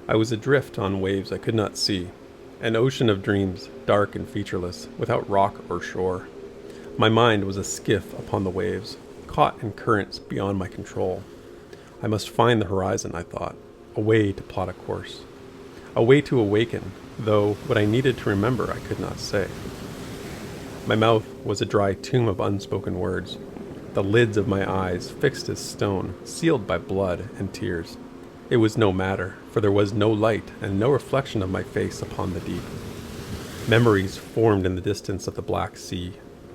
I was adrift on waves I could not see, an ocean of dreams, dark and featureless, without rock or shore. My mind was a skiff upon the waves, caught in currents beyond my control. I must find the horizon, I thought, a way to plot a course, a way to awaken, though what I needed to remember I could not say. My mouth was a dry tomb of unspoken words, the lids of my eyes fixed as stone, sealed by blood and tears. It was no matter, for there was no light and no reflection of my face upon the deep. Memories formed in the distance of the black sea,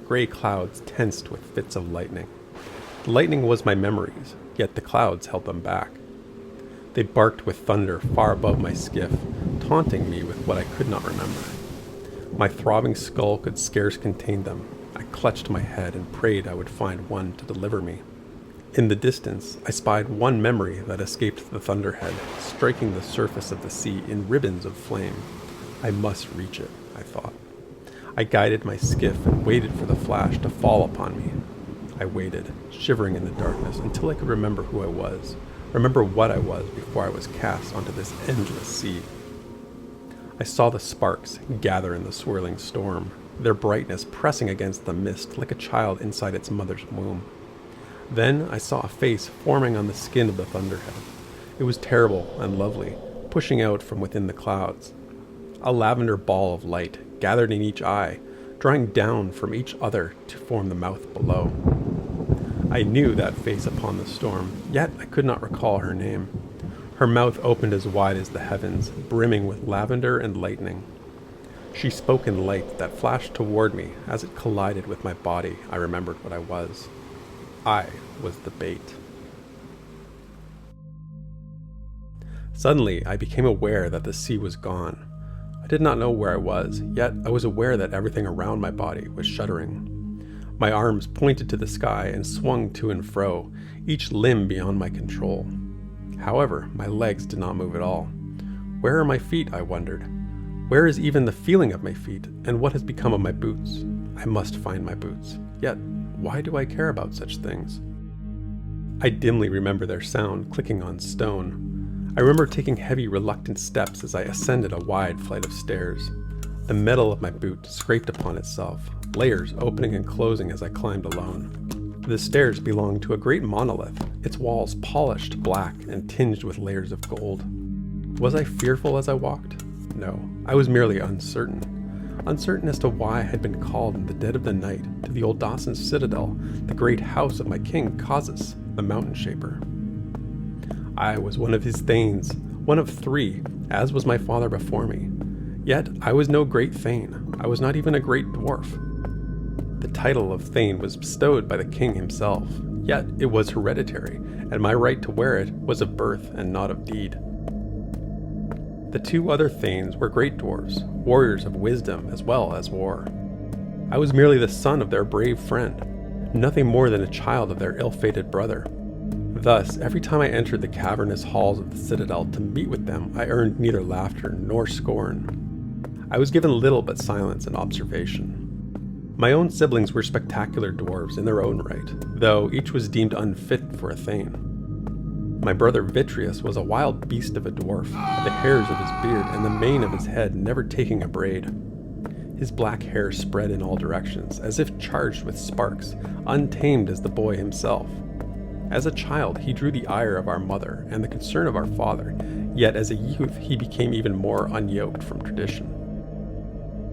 gray clouds tensed with fits of lightning. The lightning was my memories, yet the clouds held them back. They barked with thunder far above my skiff, taunting me with what I could not remember. My throbbing skull could scarce contain them. I clutched my head and prayed I would find one to deliver me. In the distance, I spied one memory that escaped the thunderhead, striking the surface of the sea in ribbons of flame. I must reach it, I thought. I guided my skiff and waited for the flash to fall upon me. I waited, shivering in the darkness, until I could remember who I was, remember what I was before I was cast onto this endless sea. I saw the sparks gather in the swirling storm, their brightness pressing against the mist like a child inside its mother's womb. Then I saw a face forming on the skin of the thunderhead. It was terrible and lovely, pushing out from within the clouds. A lavender ball of light gathered in each eye, drawing down from each other to form the mouth below. I knew that face upon the storm, yet I could not recall her name. Her mouth opened as wide as the heavens, brimming with lavender and lightning. She spoke in light that flashed toward me. As it collided with my body, I remembered what I was. I was the bait. Suddenly, I became aware that the sea was gone. I did not know where I was, yet I was aware that everything around my body was shuddering. My arms pointed to the sky and swung to and fro, each limb beyond my control. However, my legs did not move at all. Where are my feet, I wondered. Where is even the feeling of my feet, and what has become of my boots? I must find my boots. Yet, why do I care about such things? I dimly remember their sound clicking on stone. I remember taking heavy, reluctant steps as I ascended a wide flight of stairs. The metal of my boot scraped upon itself, layers opening and closing as I climbed alone. The stairs belonged to a great monolith, its walls polished black and tinged with layers of gold. Was I fearful as I walked? No, I was merely uncertain. Uncertain as to why I had been called in the dead of the night to the old Dawson Citadel, the great house of my king Causus, the Mountain Shaper. I was one of his thanes, one of 3, as was my father before me. Yet I was no great thane. I was not even a great dwarf. The title of thane was bestowed by the king himself, yet it was hereditary, and my right to wear it was of birth and not of deed. The 2 other thanes were great dwarves, warriors of wisdom as well as war. I was merely the son of their brave friend, nothing more than a child of their ill-fated brother. Thus, every time I entered the cavernous halls of the citadel to meet with them, I earned neither laughter nor scorn. I was given little but silence and observation. My own siblings were spectacular dwarves in their own right, though each was deemed unfit for a thane. My brother Vitreus was a wild beast of a dwarf, the hairs of his beard and the mane of his head never taking a braid. His black hair spread in all directions, as if charged with sparks, untamed as the boy himself. As a child, he drew the ire of our mother and the concern of our father, yet as a youth he became even more unyoked from tradition.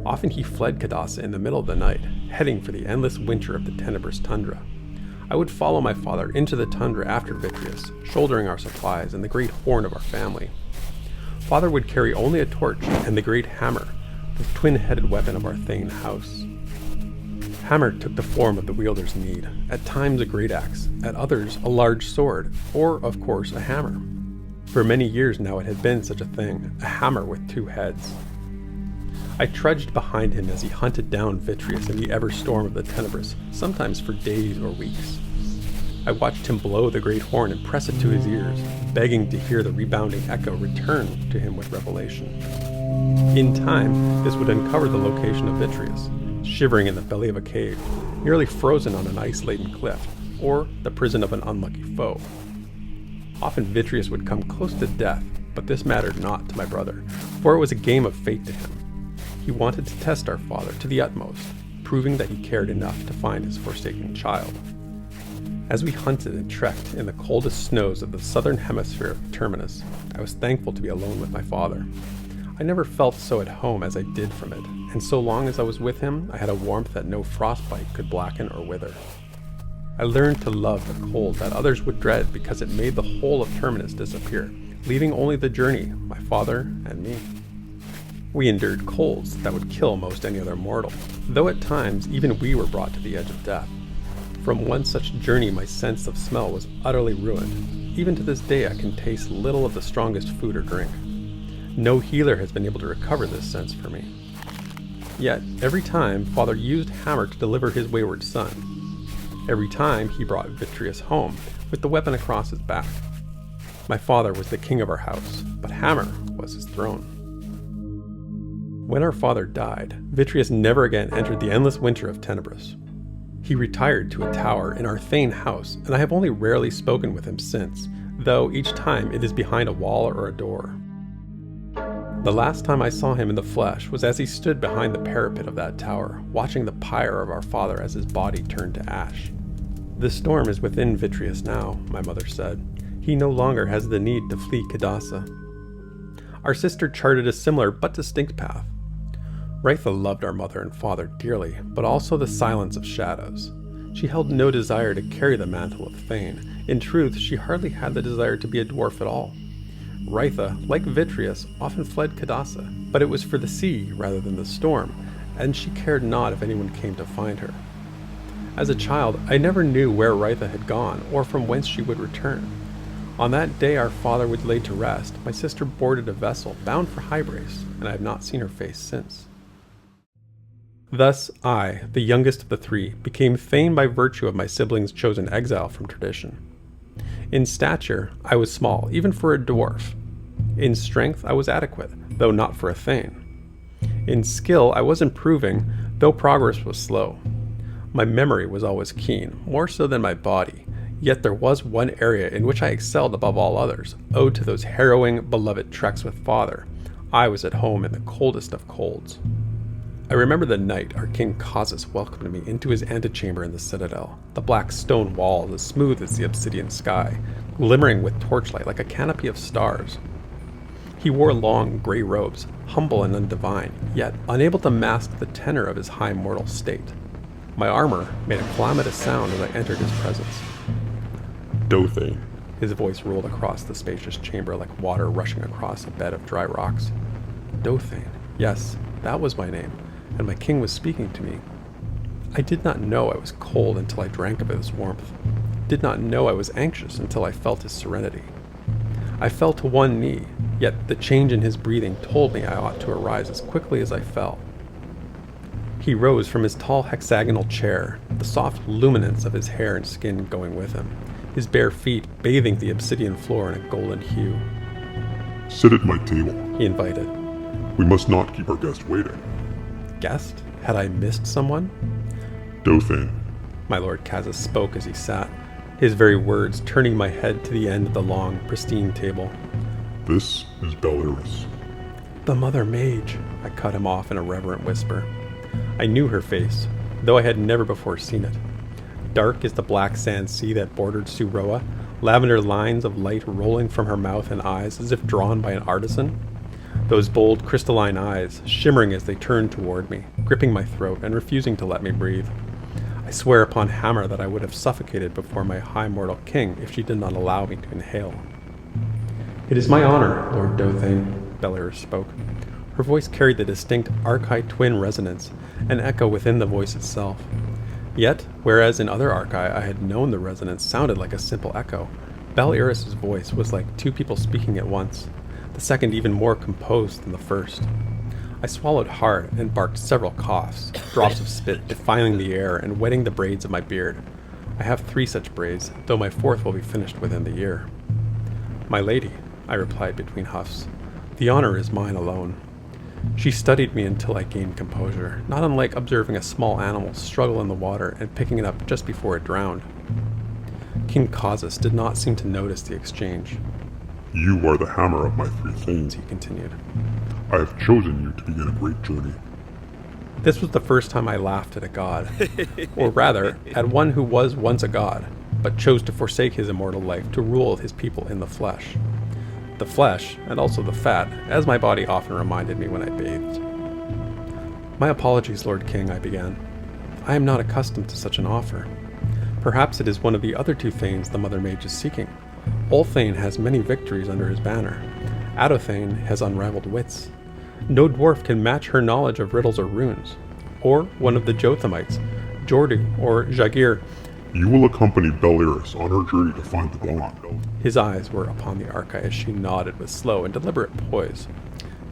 Often he fled Cadassa in the middle of the night, heading for the endless winter of the tenebrous tundra. I would follow my father into the tundra after Vitreus, shouldering our supplies and the great horn of our family. Father would carry only a torch and the great hammer, the twin-headed weapon of our thane house. Hammer took the form of the wielder's need, at times a great axe, at others a large sword, or, of course, a hammer. For many years now it had been such a thing, a hammer with 2 heads. I trudged behind him as he hunted down Vitreus in the ever-storm of the Tenebrous, sometimes for days or weeks. I watched him blow the great horn and press it to his ears, begging to hear the rebounding echo return to him with revelation. In time, this would uncover the location of Vitreus, shivering in the belly of a cave, nearly frozen on an ice-laden cliff, or the prison of an unlucky foe. Often Vitreus would come close to death, but this mattered not to my brother, for it was a game of fate to him. He wanted to test our father to the utmost, proving that he cared enough to find his forsaken child. As we hunted and trekked in the coldest snows of the southern hemisphere of Terminus, I was thankful to be alone with my father. I never felt so at home as I did from it, and so long as I was with him, I had a warmth that no frostbite could blacken or wither. I learned to love the cold that others would dread because it made the whole of Terminus disappear, leaving only the journey, my father and me. We endured colds that would kill most any other mortal, though at times even we were brought to the edge of death. From one such journey my sense of smell was utterly ruined. Even to this day I can taste little of the strongest food or drink. No healer has been able to recover this sense for me. Yet, every time Father used Hammer to deliver his wayward son. Every time he brought Vitreous home, with the weapon across his back. My father was the king of our house, but Hammer was his throne. When our father died, Vitreous never again entered the endless winter of Tenebris. He retired to a tower in our thane house, and I have only rarely spoken with him since, though each time it is behind a wall or a door. The last time I saw him in the flesh was as he stood behind the parapet of that tower, watching the pyre of our father as his body turned to ash. The storm is within Vitreous now, my mother said. He no longer has the need to flee Kadasa. Our sister charted a similar but distinct path. Rite loved our mother and father dearly, but also the silence of shadows. She held no desire to carry the mantle of Thane. In truth, she hardly had the desire to be a dwarf at all. Rite, like Vitreous, often fled Kadasa, but it was for the sea rather than the storm, and she cared not if anyone came to find her. As a child, I never knew where Rite had gone or from whence she would return. On that day our father would lay to rest, my sister boarded a vessel bound for Hybrace, and I have not seen her face since. Thus I, the youngest of the three, became thane by virtue of my siblings' chosen exile from tradition. In stature, I was small, even for a dwarf. In strength, I was adequate, though not for a thane. In skill, I was improving, though progress was slow. My memory was always keen, more so than my body, yet there was one area in which I excelled above all others, owed to those harrowing, beloved treks with father. I was at home in the coldest of colds. I remember the night our King Causus welcomed me into his antechamber in the citadel, the black stone walls as smooth as the obsidian sky, glimmering with torchlight like a canopy of stars. He wore long, grey robes, humble and undivine, yet unable to mask the tenor of his high mortal state. My armor made a calamitous sound as I entered his presence. Dothe. His voice rolled across the spacious chamber like water rushing across a bed of dry rocks. Dothe. Yes, that was my name. And my king was speaking to me. I did not know I was cold until I drank of his warmth. Did not know I was anxious until I felt his serenity. I fell to one knee, yet the change in his breathing told me I ought to arise as quickly as I fell. He rose from his tall hexagonal chair, the soft luminance of his hair and skin going with him, his bare feet bathing the obsidian floor in a golden hue. Sit at my table, he invited. We must not keep our guest waiting. Guest? Had I missed someone? Dothe. My Lord Kazas spoke as he sat, his very words turning my head to the end of the long, pristine table. This is Beliris. The Mother Mage, I cut him off in a reverent whisper. I knew her face, though I had never before seen it. Dark as the black sand sea that bordered Suroa, lavender lines of light rolling from her mouth and eyes as if drawn by an artisan. Those bold, crystalline eyes, shimmering as they turned toward me, gripping my throat and refusing to let me breathe. I swear upon Hammer that I would have suffocated before my high mortal king if she did not allow me to inhale. It is my honor, Lord Dothane, Beliris spoke. Her voice carried the distinct Archai-twin resonance, an echo within the voice itself. Yet, whereas in other Archai I had known the resonance sounded like a simple echo, Beliris's voice was like two people speaking at once. The second even more composed than the first. I swallowed hard and barked several coughs, drops of spit defiling the air and wetting the braids of my beard. I have 3 such braids, though my 4th will be finished within the year. My lady, I replied between huffs, the honor is mine alone. She studied me until I gained composure, not unlike observing a small animal struggle in the water and picking it up just before it drowned. King Causus did not seem to notice the exchange. You are the hammer of my 3 thanes, he continued. I have chosen you to begin a great journey. This was the first time I laughed at a god, or rather, at one who was once a god, but chose to forsake his immortal life to rule his people in the flesh. The flesh, and also the fat, as my body often reminded me when I bathed. My apologies, Lord King, I began. I am not accustomed to such an offer. Perhaps it is one of the other 2 thanes the Mother Mage is seeking. Ulthane has many victories under his banner. Adothane has unrivaled wits. No dwarf can match her knowledge of riddles or runes. Or one of the Jothamites, Jordu or Jagir. You will accompany Beliris on her journey to find the dawn. His eyes were upon the Archai as she nodded with slow and deliberate poise.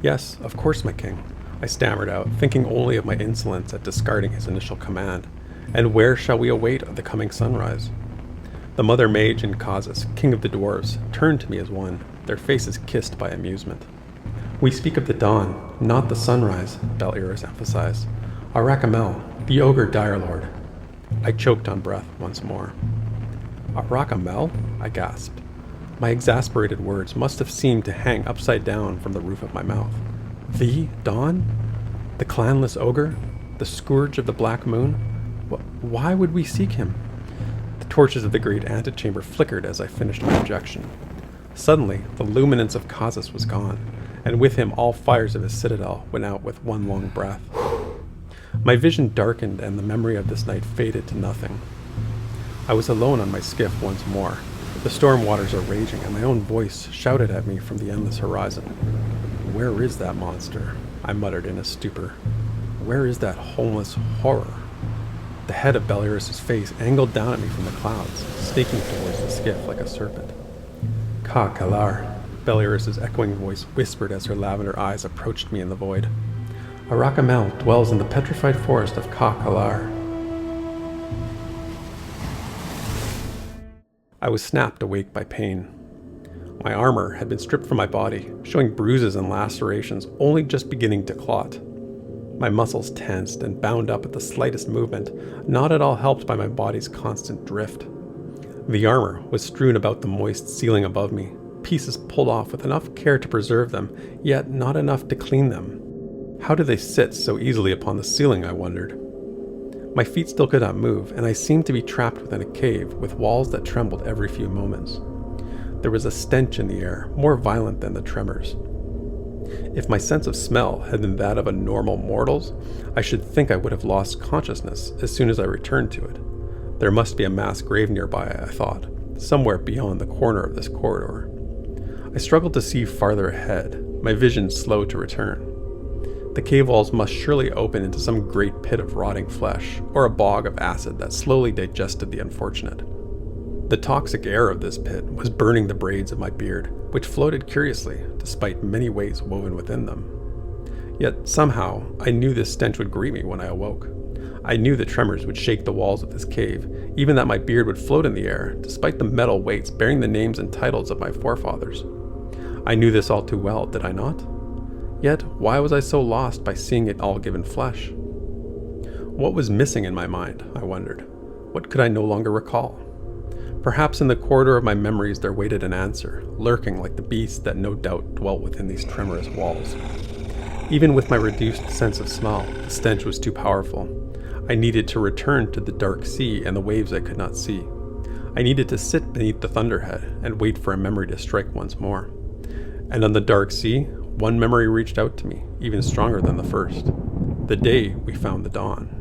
Yes, of course, my king, I stammered out, thinking only of my insolence at discarding his initial command. And where shall we await the coming sunrise? The Mother Mage and Kazas, king of the dwarves, turned to me as one, their faces kissed by amusement. We speak of the dawn, not the sunrise, Beliris emphasized. Arakamel, the ogre direlord. I choked on breath once more. Arakamel? I gasped. My exasperated words must have seemed to hang upside down from the roof of my mouth. The dawn? The clanless ogre? The scourge of the black moon? Why would we seek him? The torches of the great antechamber flickered as I finished my objection. Suddenly, the luminance of Kazas was gone, and with him all fires of his citadel went out with one long breath. My vision darkened and the memory of this night faded to nothing. I was alone on my skiff once more. The storm waters are raging and my own voice shouted at me from the endless horizon. Where is that monster? I muttered in a stupor. Where is that homeless horror? The head of Beliris' face angled down at me from the clouds, snaking towards the skiff like a serpent. Ka Kalar, Beliris' echoing voice whispered as her lavender eyes approached me in the void. Arakamel dwells in the petrified forest of Ka Kalar. I was snapped awake by pain. My armor had been stripped from my body, showing bruises and lacerations only just beginning to clot. My muscles tensed and bound up at the slightest movement, not at all helped by my body's constant drift. The armor was strewn about the moist ceiling above me, pieces pulled off with enough care to preserve them, yet not enough to clean them. How did they sit so easily upon the ceiling, I wondered. My feet still could not move, and I seemed to be trapped within a cave with walls that trembled every few moments. There was a stench in the air, more violent than the tremors. If my sense of smell had been that of a normal mortal's, I should think I would have lost consciousness as soon as I returned to it. There must be a mass grave nearby, I thought, somewhere beyond the corner of this corridor. I struggled to see farther ahead, my vision slow to return. The cave walls must surely open into some great pit of rotting flesh, or a bog of acid that slowly digested the unfortunate. The toxic air of this pit was burning the braids of my beard, which floated curiously, despite many weights woven within them. Yet somehow, I knew this stench would greet me when I awoke. I knew the tremors would shake the walls of this cave, even that my beard would float in the air, despite the metal weights bearing the names and titles of my forefathers. I knew this all too well, did I not? Yet, why was I so lost by seeing it all given flesh? What was missing in my mind, I wondered? What could I no longer recall? Perhaps in the corridor of my memories there waited an answer, lurking like the beast that no doubt dwelt within these tremorous walls. Even with my reduced sense of smell, the stench was too powerful. I needed to return to the dark sea and the waves I could not see. I needed to sit beneath the thunderhead and wait for a memory to strike once more. And on the dark sea, one memory reached out to me, even stronger than the first. The day we found the dawn.